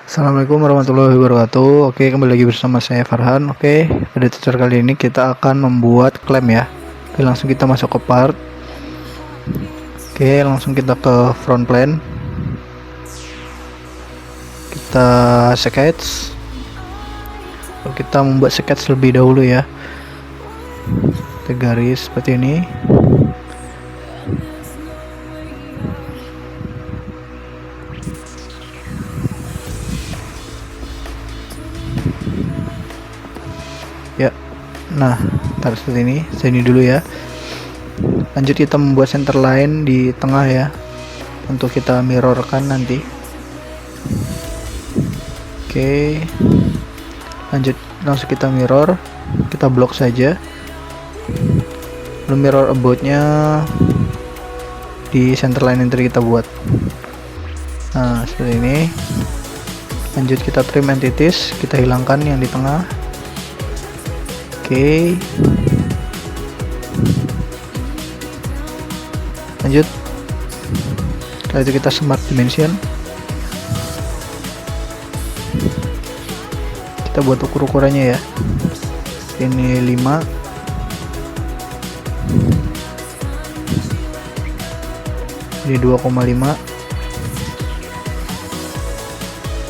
Assalamualaikum warahmatullahi wabarakatuh. Oke, kembali lagi bersama saya Farhan. Oke, pada tutorial kali ini kita akan membuat klem ya. Oke, langsung kita masuk ke part. Oke, langsung kita ke front plane. Kita sketch. Kita membuat sketch lebih dahulu ya. Kita garis seperti ini. Ya, nah taruh seperti ini. Sini dulu ya. Lanjut kita membuat center line di tengah ya, untuk kita mirrorkan nanti. Oke, lanjut langsung kita mirror. Kita blok saja. Lalu mirror aboutnya di center line yang tadi kita buat. Nah seperti ini. Lanjut kita trim entities, kita hilangkan yang di tengah. Oke, lanjut. Setelah itu kita smart dimension, kita buat ukurannya ya. Ini 5, ini 2,5,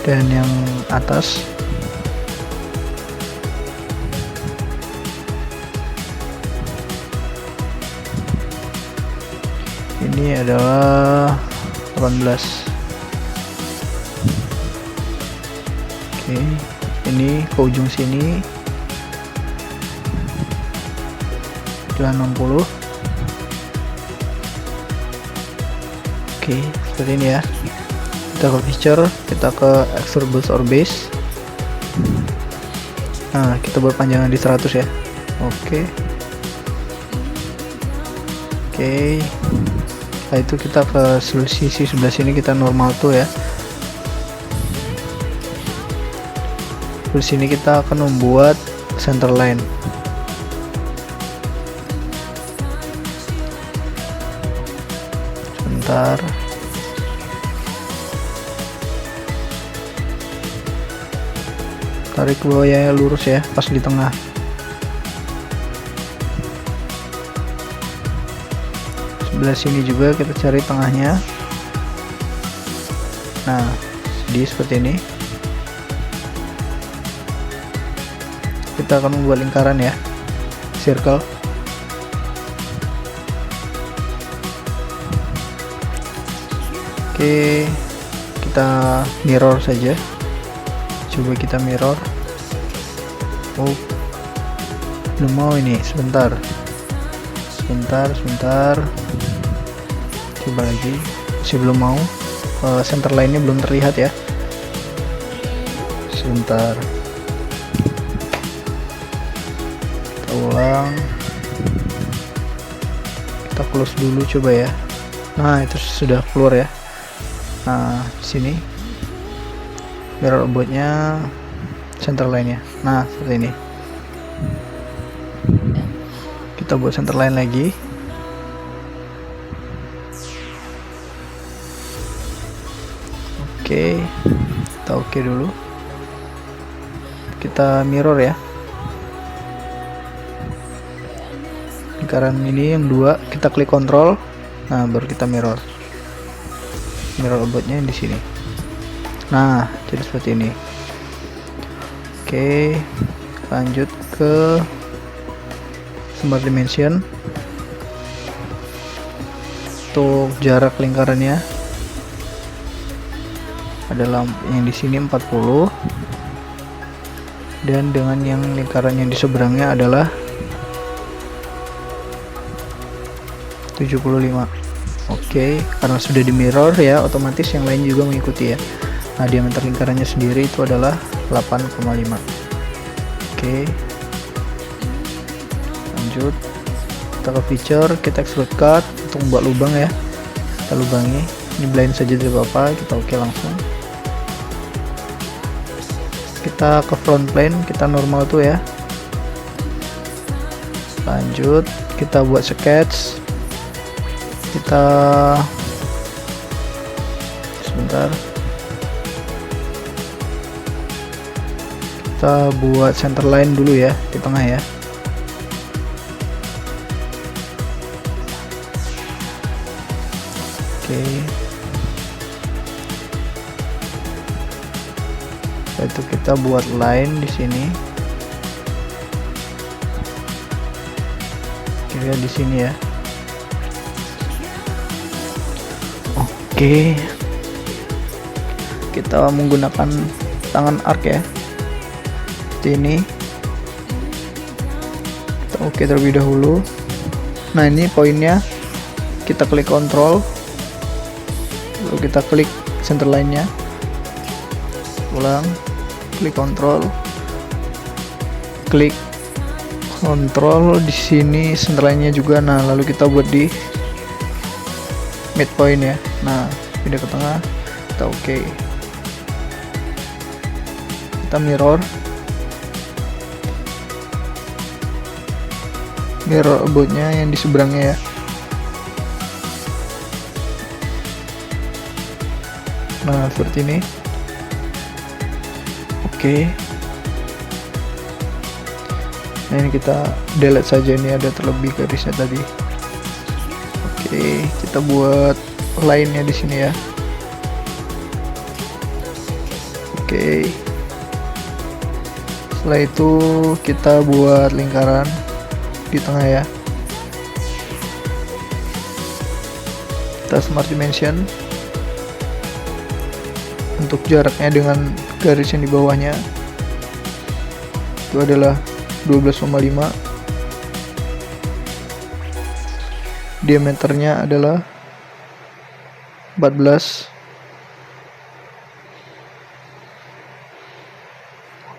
dan yang atas ini adalah 18. Oke, ini ke ujung sini adalah 60. Oke, seperti ini ya. Kita ke feature, kita ke extrude boost or base. Nah, kita buat panjangan di 100 ya. Oke. Setelah itu kita ke sisi sebelah sini, kita normal tuh ya. Di sini kita akan membuat center line. Sebentar. Tarik ke bawah ya, lurus ya, pas di tengah. Sebelah sini juga kita cari tengahnya. Nah, jadi seperti ini. Kita akan membuat lingkaran ya, circle. Oke, kita mirror saja. Coba kita mirror. Oh, belum mau ini. Sebentar. Coba lagi. Masih belum mau. Center line-nya belum terlihat ya. Sebentar. Kita ulang. Kita close dulu coba ya. Nah, itu sudah keluar ya. Nah, sini mirror aboutnya center line-nya. Nah, seperti ini. Kita buat center line lagi. Oke, kita oke dulu. Kita mirror ya. Lingkaran ini yang 2, kita klik control. Nah, baru kita mirror. Mirror aboutnya di sini. Nah, jadi seperti ini. Oke, lanjut ke smart dimension. Untuk jarak lingkarannya adalah yang di sini 40, dan dengan yang lingkarannya di seberangnya adalah 75. Oke, karena sudah di mirror ya, otomatis yang lain juga mengikuti ya. Nah, diameter lingkarannya sendiri itu adalah 8,5. Oke, lanjut kita ke feature, kita extrude cut untuk membuat lubang ya. Kita lubangi, ini blind saja tidak apa-apa. Kita oke langsung. Kita ke front plane, kita normal tuh ya. Lanjut kita buat sketch. Kita sebentar. kita buat center line dulu ya di tengah ya. Oke. Setelah itu kita buat line di sini. Oke, di sini ya. Oke. Kita menggunakan tangan arc ya. Seperti ini. Kita oke terlebih dahulu. Nah, ini poinnya. Kita klik kontrol. Lalu kita klik center line-nya. Ulang. Klik kontrol. Klik kontrol di sini center line-nya juga. Nah, lalu kita buat di midpoint ya. Nah, pindah ke tengah. Kita oke. Kita mirror about-nya yang di seberangnya ya. Nah, seperti ini. Oke. Nah, ini kita delete saja, ini ada terlebih garisnya tadi. Oke, kita buat line-nya di sini ya. Oke. Setelah itu kita buat lingkaran di tengah ya. Kita smart dimension untuk jaraknya dengan garis yang di bawahnya itu adalah 12,5. Diameternya adalah 14.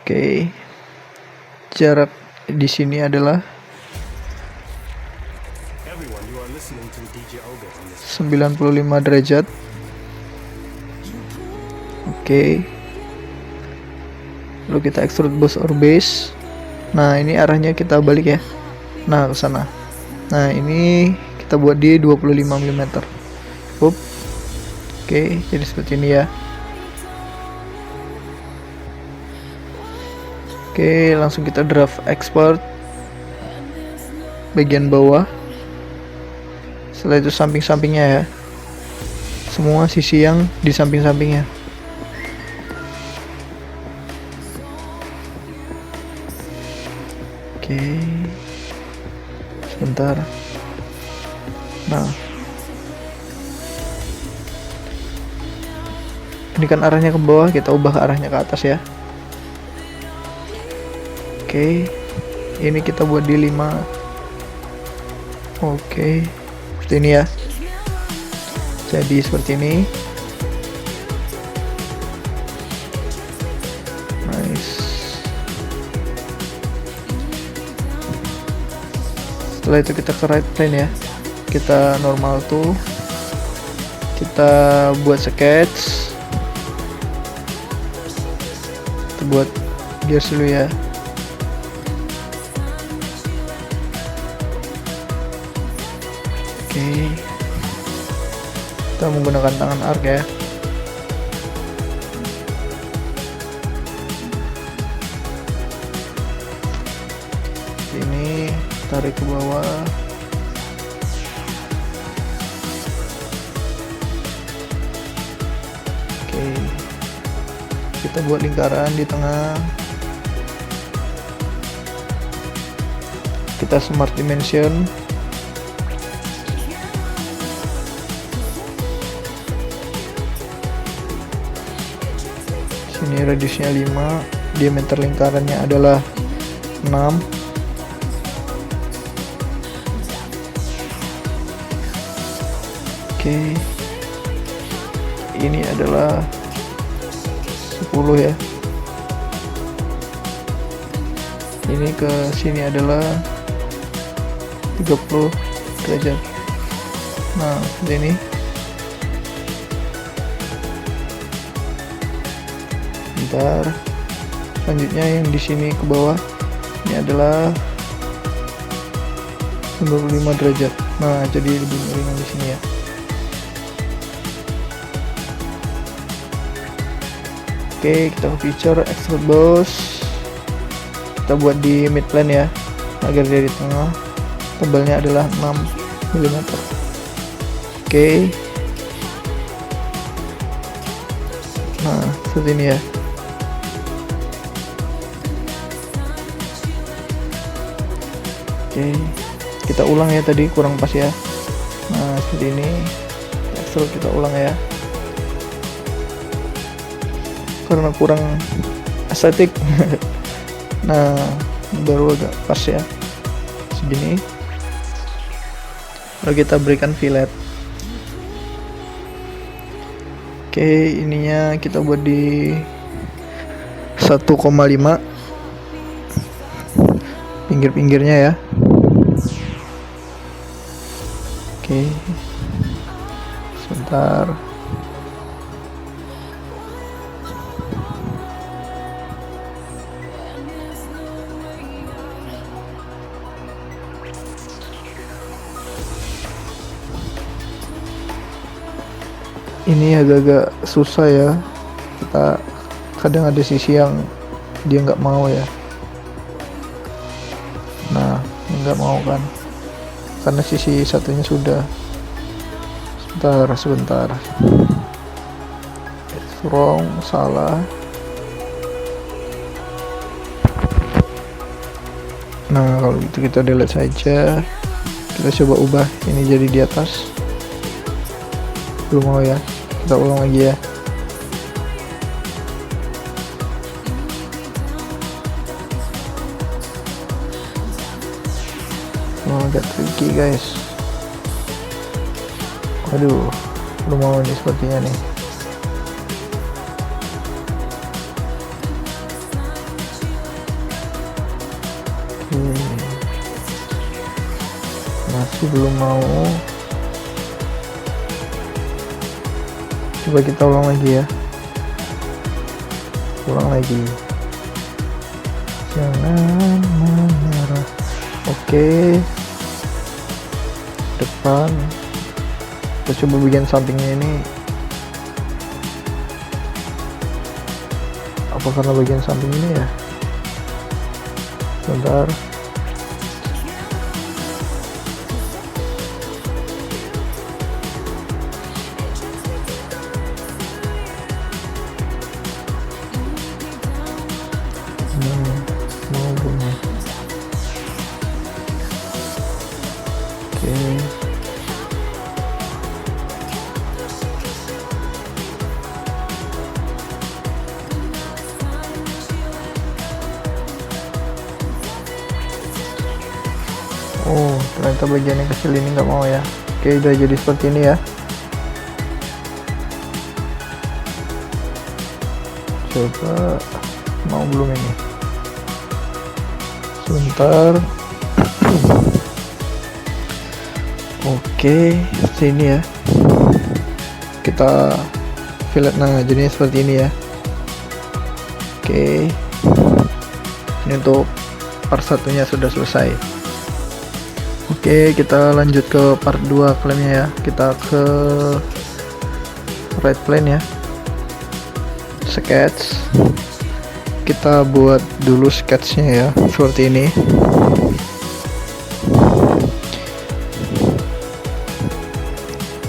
Oke. Jarak di sini adalah 95 derajat. Oke. Lalu kita extrude boss or base. Nah, ini arahnya kita balik ya. Nah, ke sana. Nah, ini kita buat di 25 mm. Oke, jadi seperti ini ya. Oke, langsung kita draft export bagian bawah. Setelah itu samping-sampingnya ya. Semua sisi yang di samping-sampingnya. Oke. Sebentar. Nah. Ini kan arahnya ke bawah, kita ubah ke arahnya ke atas ya. Oke. Ini kita buat di 5. Oke. Seperti ini ya. Jadi seperti ini. Nice. Setelah itu kita ke right plane ya. Kita normal tuh. Kita buat sketch. Kita buat gears dulu ya. Oke. Kita menggunakan tangan arc ya. Ini tarik ke bawah. Oke. Kita buat lingkaran di tengah. Kita smart dimension. Ini radiusnya 5, diameter lingkarannya adalah 6. Oke. Ini adalah 10 ya. Ini ke sini adalah 30 derajat. Nah, seperti ini. Bentar. Selanjutnya yang di sini ke bawah ini adalah 95 derajat. Nah, jadi lebih miring di sini ya. Oke, kita ke feature extrude boss. kita buat di mid plane ya, agar dia di tengah. Tebalnya adalah 6 mm. Oke. Nah, seperti ini ya. Oke, kita ulang ya, tadi kurang pas ya. Nah, seperti ini. Excel kita ulang ya, karena kurang estetik. Nah, baru agak pas ya, segini. Lalu kita berikan fillet. Oke, ininya kita buat di 1,5 pinggir-pinggirnya ya. Oke, sebentar. Ini agak-agak susah ya, kita kadang ada sisi yang dia nggak mau ya. Nah, nggak mau kan, karena sisi satunya sudah. Sebentar. It's wrong, salah. Nah, kalau gitu kita delete saja. Kita coba ubah ini jadi di atas. Belum mau ya, kita ulang lagi ya. Agak tricky guys. Aduh, belum mau nih sepertinya nih. Masih belum mau. Coba kita ulang lagi ya. Ulang lagi. Jangan menyerah. Oke. Depan. Kita coba bikin sampingnya ini. Apa karena bagian samping ini ya? Bentar. Mau bunyi. Oke. Oh, ternyata bagian yang kecil ini nggak mau ya. Oke, udah jadi seperti ini ya. Coba mau belum ini? Sebentar. Oke, sini ya. Kita fillet. Nah, jadinya seperti ini ya. Oke. Ini untuk part satunya sudah selesai. Oke, kita lanjut ke part 2 klaimnya ya. Kita ke right plane ya. Sketch. Kita buat dulu sketchnya ya, seperti ini.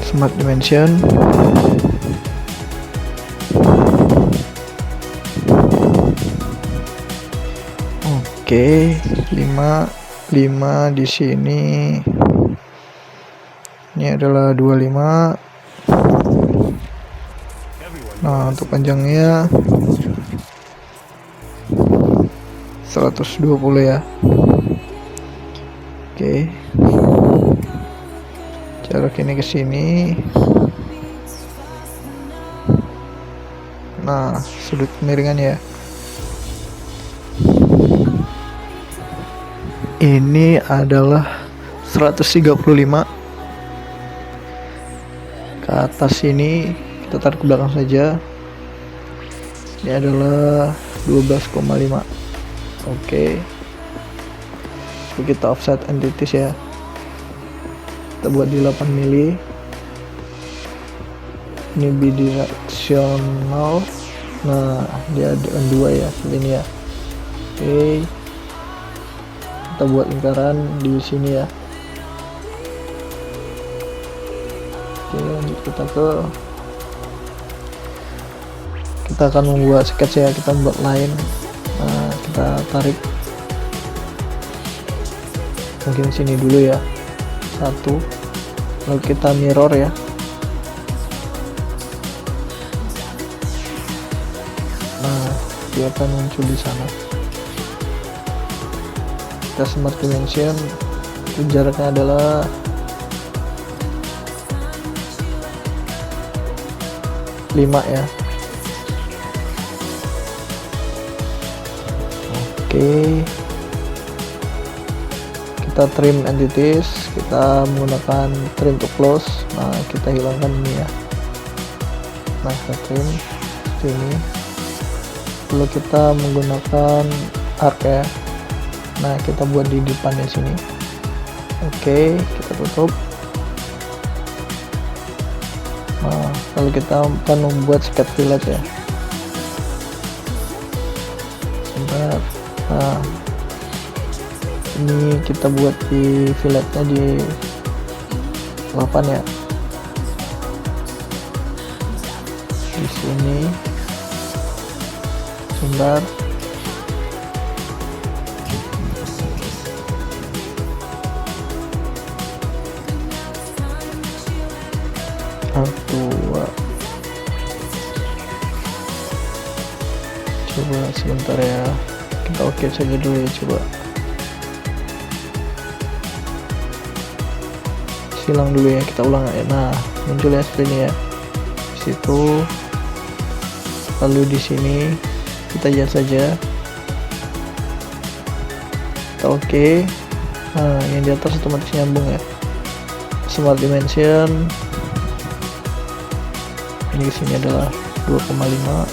Smart dimension. Oke, 5 di sini. Ini adalah 25. Nah, untuk panjangnya 120 ya. Oke. Jarak ini ke sini. Nah, sudut kemiringan ya. Ini adalah 135. Ke atas ini kita tarik ke belakang saja. Ini adalah 12,5. Oke. Kita offset entities ya. Kita buat di 8 mili. Ini bidirectional. Nah, dia ada 2 ya, seperti ini ya. Oke. kita buat lingkaran di sini ya. Oke, lanjut kita akan membuat sketch ya, kita membuat line. Nah, kita tarik mungkin sini dulu ya, satu, lalu kita mirror ya. Nah, dia akan muncul di sana. Kita smart dimension, jaraknya adalah 5 ya. Oke, kita trim entities, kita menggunakan trim to close. Nah, kita hilangkan ini ya. Nah, kita trim ini, lalu kita menggunakan arc ya. Nah, kita buat di depannya sini. Oke, kita tutup. Nah, lalu kita akan membuat sketch fillet ya. Sebentar. Nah, ini kita buat di filletnya di 8 ya. Di sini. Sebentar. Dua. Coba sebentar ya, kita oke saja dulu ya, coba silang dulu ya, kita ulang ya. Nah, muncul ya seperti ini ya, di situ. Lalu di sini kita adjust saja, kita oke. Nah, yang di atas otomatis nyambung ya. Smart dimension ini sini adalah 2,5,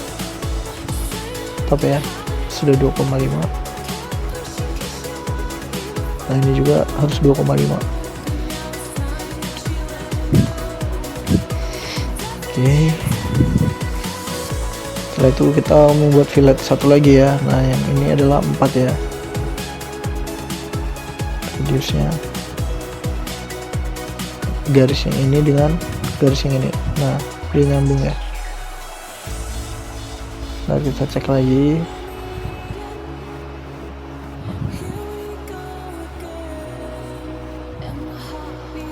tapi ya sudah 2,5. Nah, ini juga harus 2,5. Oke, setelah itu kita membuat fillet satu lagi ya. Nah, yang ini adalah 4 ya, reduce nya garis yang ini dengan garis yang ini. Nah, dia nyambung ya. Nah, kita cek lagi.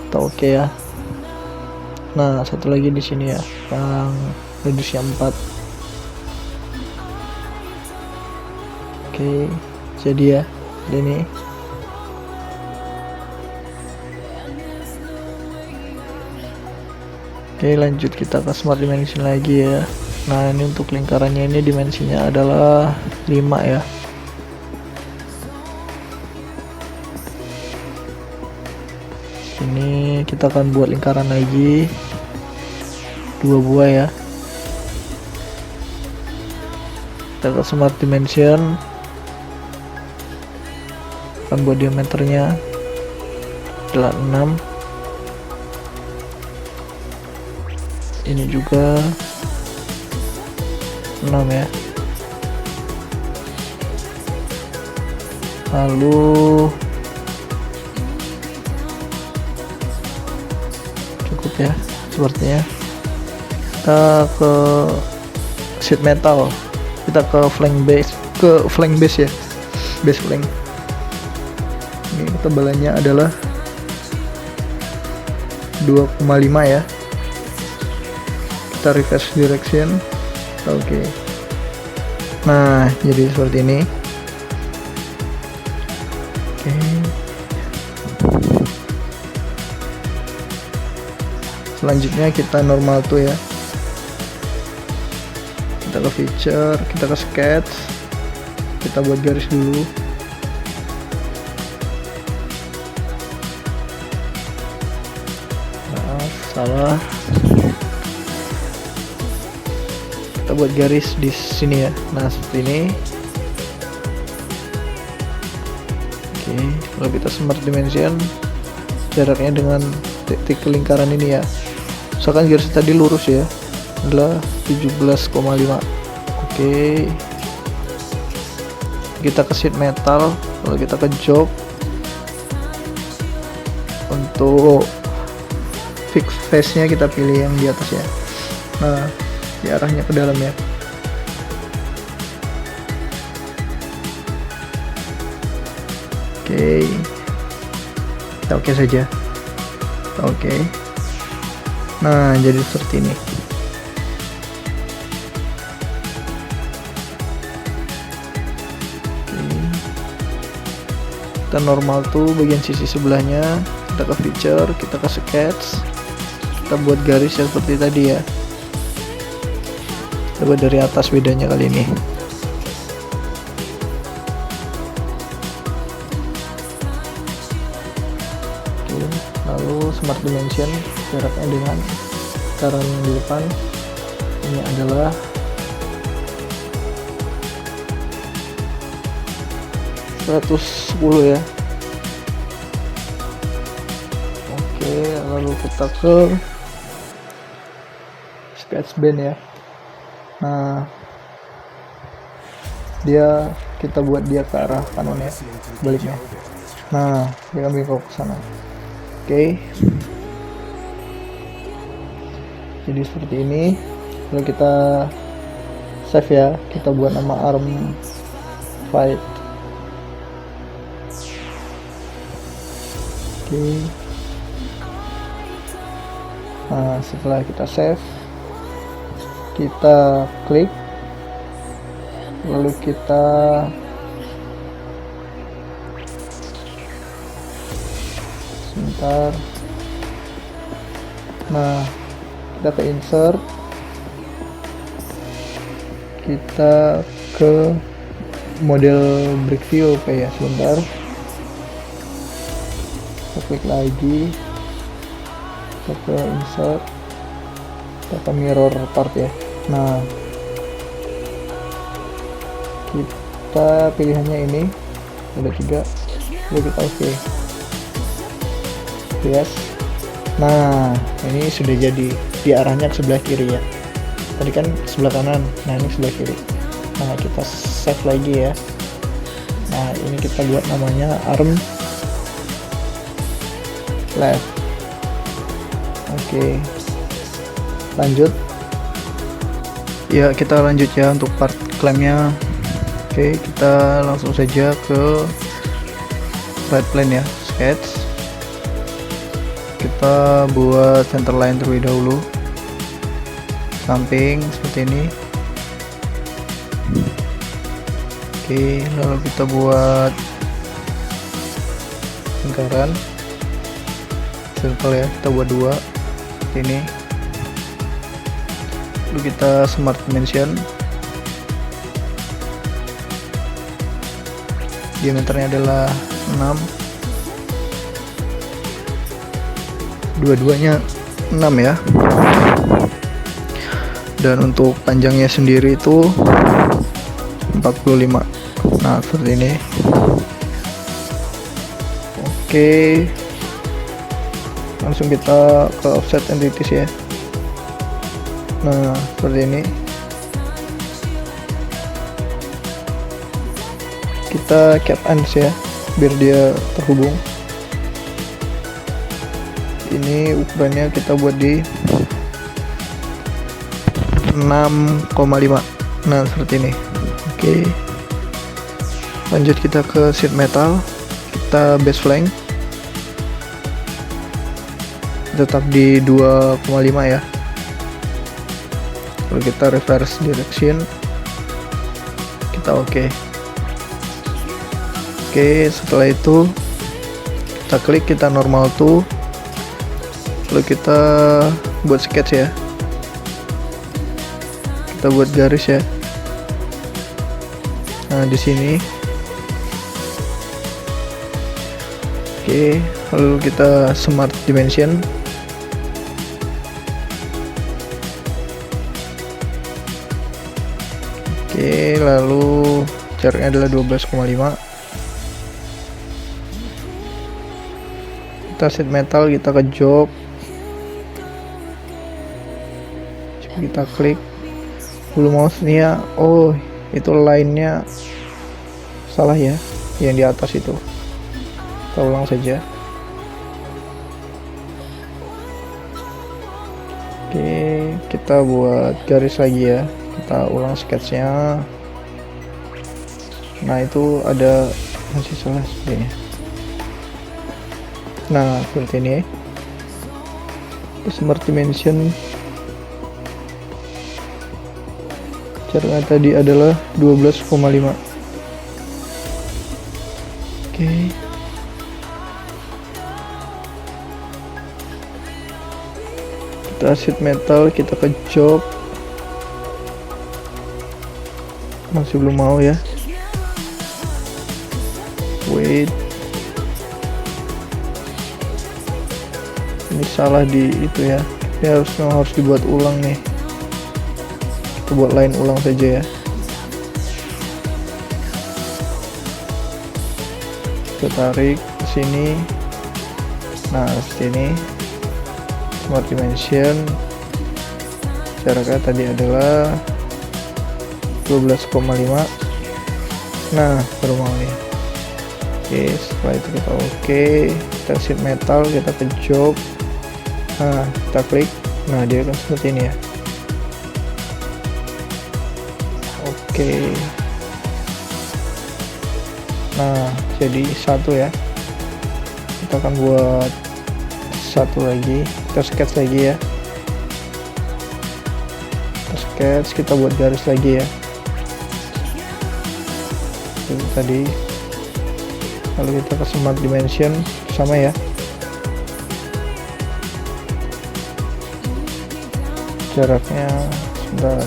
Kita oke ya. Nah, satu lagi di sini ya, yang reduce 4. Oke, jadi ya, ini. Oke, lanjut kita ke smart dimension lagi ya. Nah, ini untuk lingkarannya, ini dimensinya adalah 5 ya. Ini kita akan buat lingkaran lagi 2 buah ya. Kita ke smart dimension, akan buat diameternya adalah 6. Ini juga 6 ya. Lalu cukup ya sepertinya. Kita ke sheet metal, kita ke flank base ya, base flank. Ini ketebalannya adalah 2,5 ya. Kita reverse direction. Oke. Nah, jadi seperti ini. Oke. Selanjutnya kita normal tuh ya. Kita ke feature, kita ke sketch, kita buat garis dulu. Maaf, salah. Kita buat garis di sini ya. Nah, seperti ini. Oke, kalau kita smart dimension, jaraknya dengan titik lingkaran ini ya. Misalkan garis tadi lurus ya, adalah 17,5. Oke. Kita ke sheet metal, lalu kita ke job, Untuk fix face nya kita pilih yang di atas ya. Nah, diarahnya ke dalam ya. Oke, kita oke saja. Oke. Nah, jadi seperti ini. Kita normal tuh bagian sisi sebelahnya, kita ke feature, kita ke sketch, kita buat garis ya seperti tadi ya. Coba dari atas bedanya kali ini. Oke, lalu smart dimension jaraknya dengan taruh di depan ini adalah 110 ya. Oke, lalu kita ke sketch band ya. Nah, kita buat dia ke arah kanan ya, baliknya. Nah, dia ambil ke sana. Oke, jadi seperti ini. Lalu kita save ya, kita buat nama arm fight. Oke. Nah, setelah kita save, kita klik, lalu kita sebentar. Nah, kita ke insert, kita ke model brick view kayak sebentar. Kita klik lagi, kita ke insert, kita ke mirror part ya. Nah, kita pilihannya ini ada 3, lalu kita oke. Yes. Nah, ini sudah jadi, di arahnya ke sebelah kiri ya. Tadi kan sebelah kanan, nah ini sebelah kiri. Nah, kita save lagi ya. Nah, ini kita buat namanya arm left. Oke, lanjut ya, kita lanjut ya untuk part klaimnya. Oke, kita langsung saja ke right plane ya, sketch. Kita buat center line terlebih dahulu, samping seperti ini. Oke, lalu kita buat lingkaran circle ya, kita buat 2 seperti ini. Lalu kita smart dimension, diameternya adalah 6, dua-duanya 6 ya. Dan untuk panjangnya sendiri itu 45. Nah, seperti ini. Oke, langsung kita ke offset entities ya. Nah, seperti ini. Kita cap ends ya, biar dia terhubung. Ini ukurannya kita buat di 6,5. Nah, seperti ini. Oke, lanjut kita ke sheet metal, kita base flank tetap di 2,5 ya. Lalu kita reverse direction, kita oke. Oke, setelah itu kita klik, kita normal tuh, lalu kita buat sketch ya, kita buat garis ya. Nah, di sini. Oke, lalu kita smart dimension. Oke, lalu jaraknya adalah 12,5. Kita sheet metal, kita ke jog, kita klik dulu mouse-nya. Oh, itu line-nya salah ya, yang di atas itu. Kita ulang saja. Oke, kita buat garis lagi ya, kita ulang sketsnya. Nah itu ada masih salah sebenarnya. Nah seperti ini, smart dimension caranya tadi adalah 12,5. Oke, kita sheet metal, kita ke jok, masih belum mau ya. Wait, ini salah di itu ya, ini harus dibuat ulang nih. Kita buat line ulang saja ya. Kita tarik ke sini. Nah sini smart dimension jaraknya tadi adalah 12,5. nah baru mau nih. Oke, setelah itu kita kita sheet metal, kita ke job, nah kita klik, nah dia akan seperti ini ya. Oke, nah jadi satu ya, kita akan buat satu lagi, kita sketch lagi ya, kita buat garis lagi ya. Itu tadi, lalu kita ke smart dimension sama ya, jaraknya sebentar.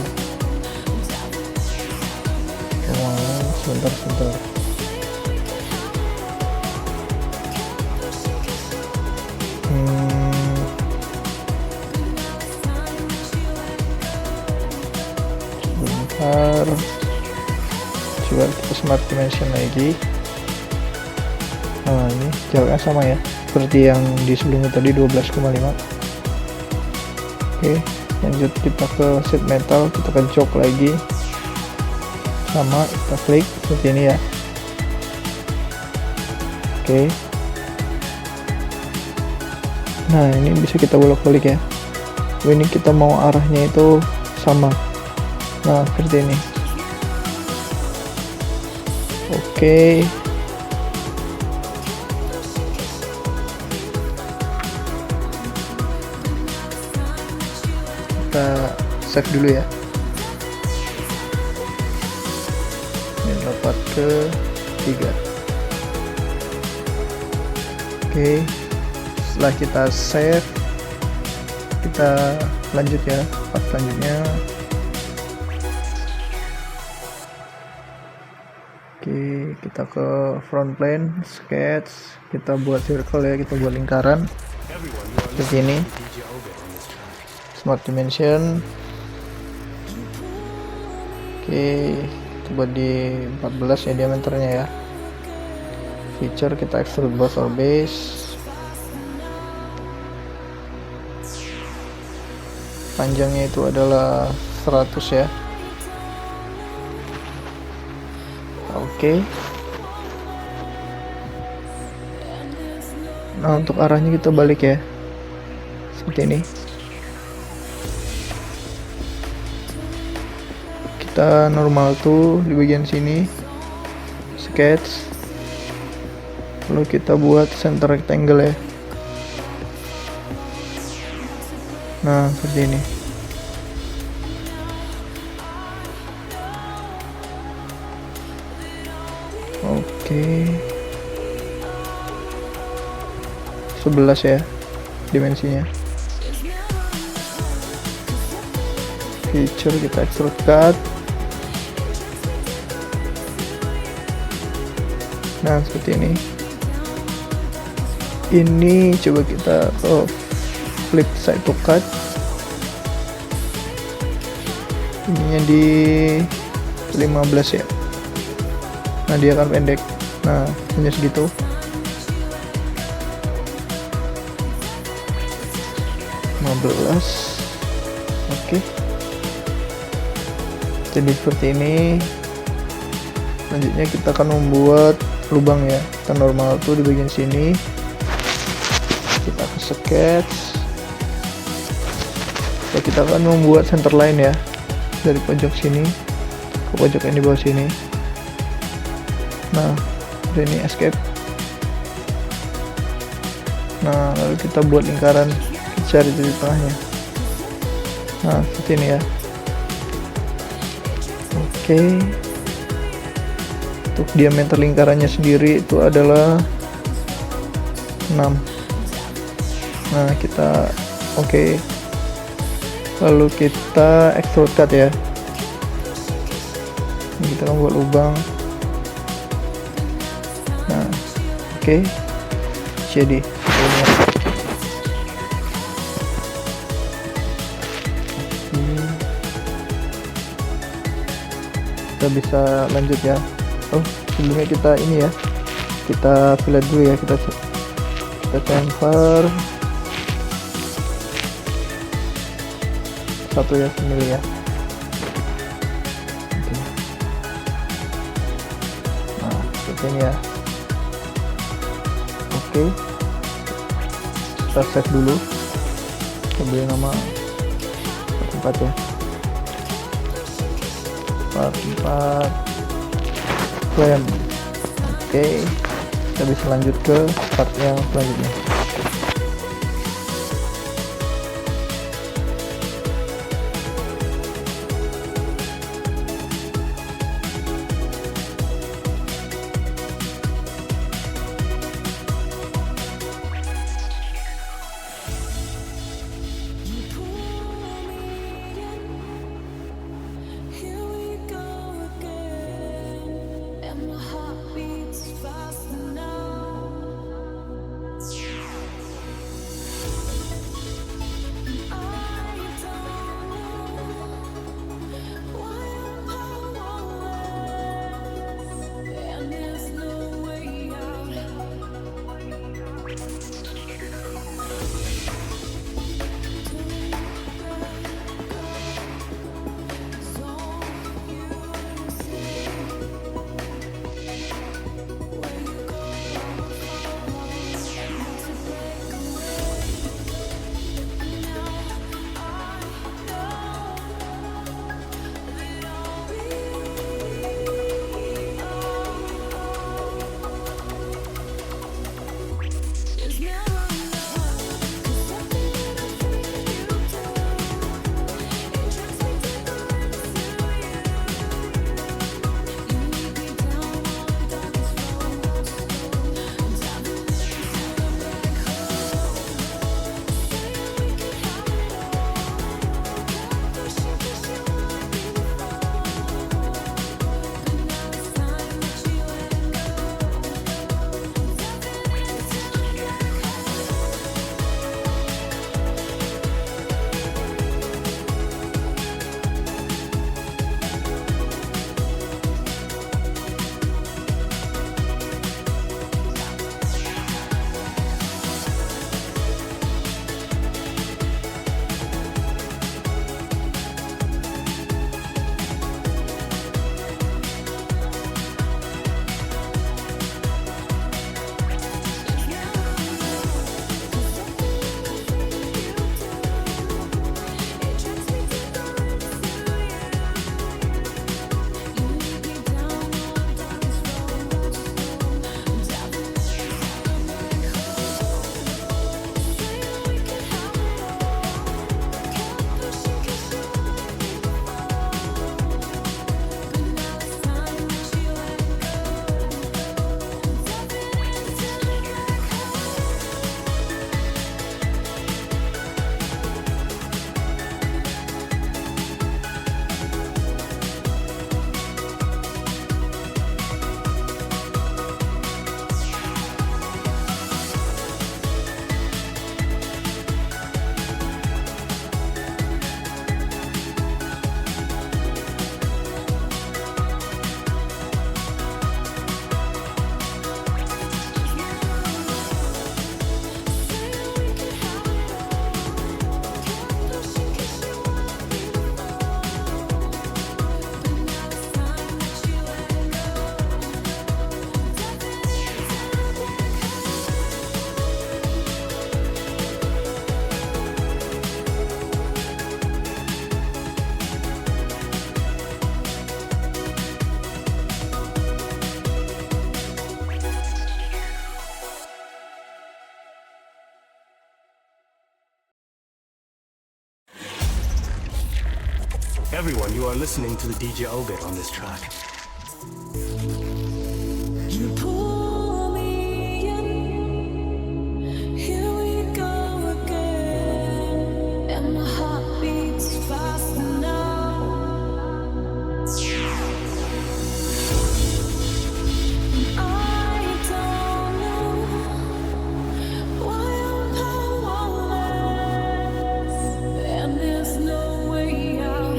Coba kita smart dimension lagi. Nah ini jaraknya sama ya, seperti yang di sebelumnya tadi 12,5. Oke, lanjut kita ke sheet metal, kita ke jok lagi, sama kita klik seperti ini ya. Oke, nah ini bisa kita bolak-balik ya. Ini kita mau arahnya itu sama, nah seperti ini. Oke, kita save dulu ya. Ini dapat ke 3. Oke, setelah kita save, kita lanjut ya, part selanjutnya. Oke, kita ke front plane, sketch, kita buat circle ya, kita buat lingkaran seperti ini. Smart dimension. Oke, kita buat di 14 ya diameternya ya. Feature kita extrude boss or base. Panjangnya itu adalah 100 ya. Oke. Nah untuk arahnya kita balik ya, seperti ini. Kita normal tuh di bagian sini, sketch, lalu kita buat center rectangle ya. Nah seperti ini. Oke, 11 ya dimensinya. Feature kita extrude cut. Nah seperti ini. Ini coba kita flip side to cut. Ininya di 15 ya. Nah dia akan pendek. Nah hanya segitu. Oke. Jadi seperti ini. Selanjutnya kita akan membuat lubang ya. Kita normal tuh di bagian sini. Kita ke sketch. So, kita akan membuat center line ya, dari pojok sini ke pojok yang di bawah sini. Nah, ini escape. Nah, lalu kita buat lingkaran, kita cari di tengahnya. Nah, seperti ini ya. Oke. Untuk diameter lingkarannya sendiri itu adalah 6. Nah, kita oke. Lalu kita extrude cut ya. Ini kita membuat lubang. Nah, oke. Jadi ini. Kita bisa lanjut ya. Oh, sebelumnya kita ini ya. Kita fillet dulu ya, kita chamfer satu ya, semili ya. Oke. Nah, seperti ini ya. Oke. Kita save dulu. Kita beri nama 4 ya. 4 frame. Oke. Kita bisa lanjut ke part yang selanjutnya. Everyone, you are listening to the DJ Obit on this track. You pull me in, here we go again, and my heart beats fast now. I don't know why I'm powerless, and there's no way out.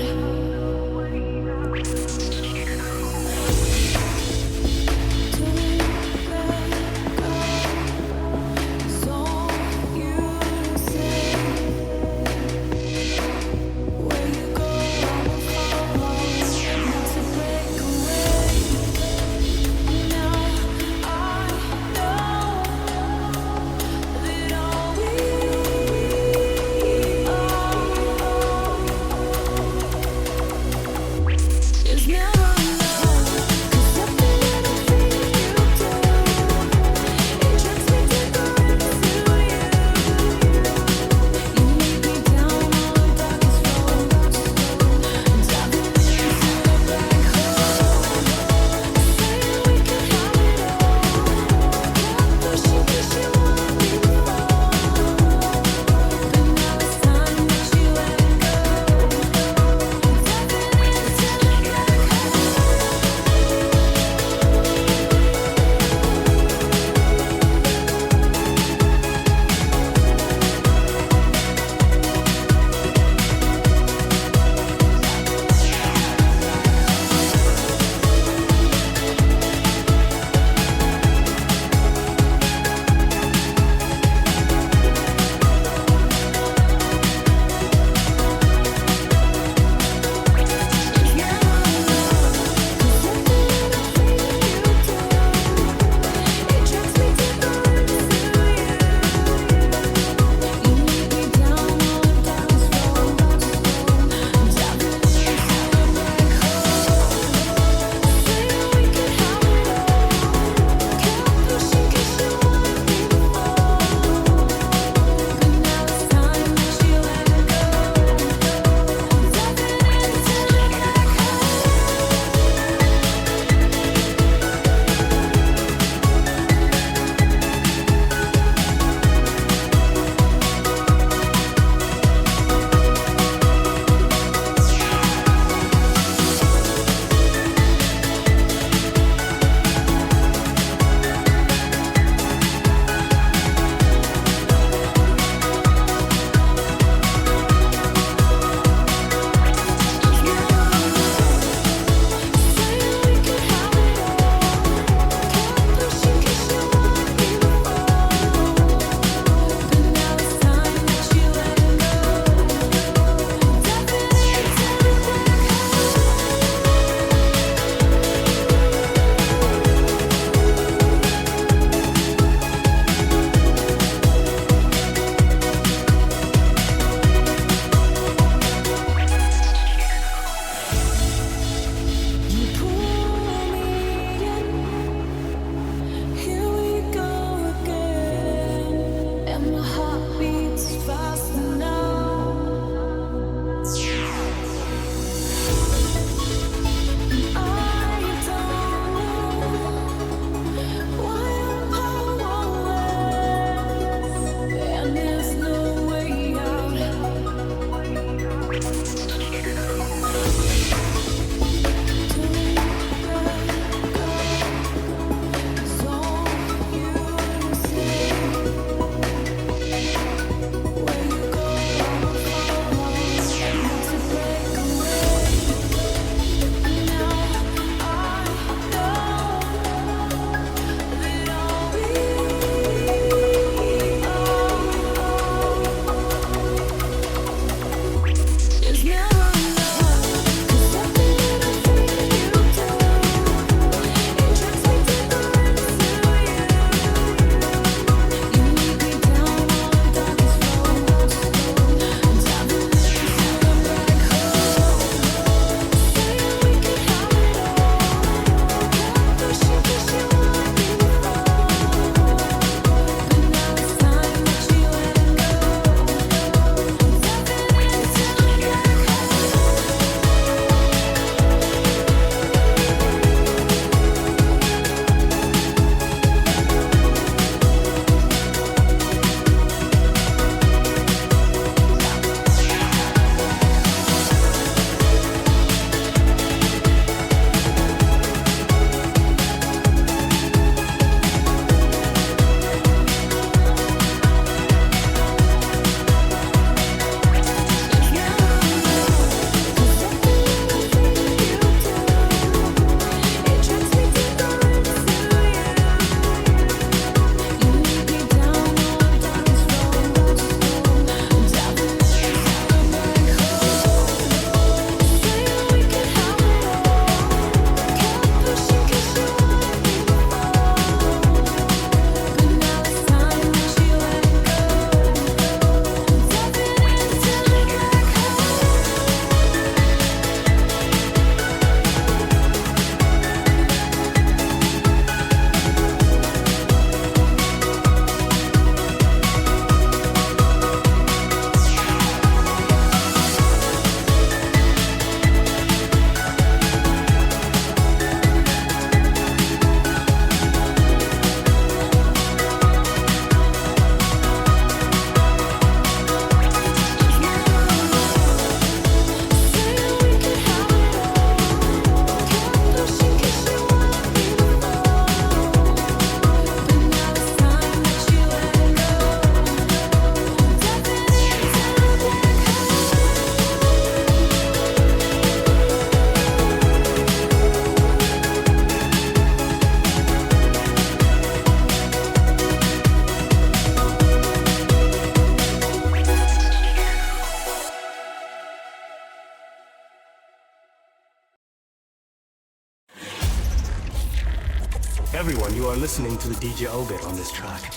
Everyone, you are listening to the DJ Albert on this track.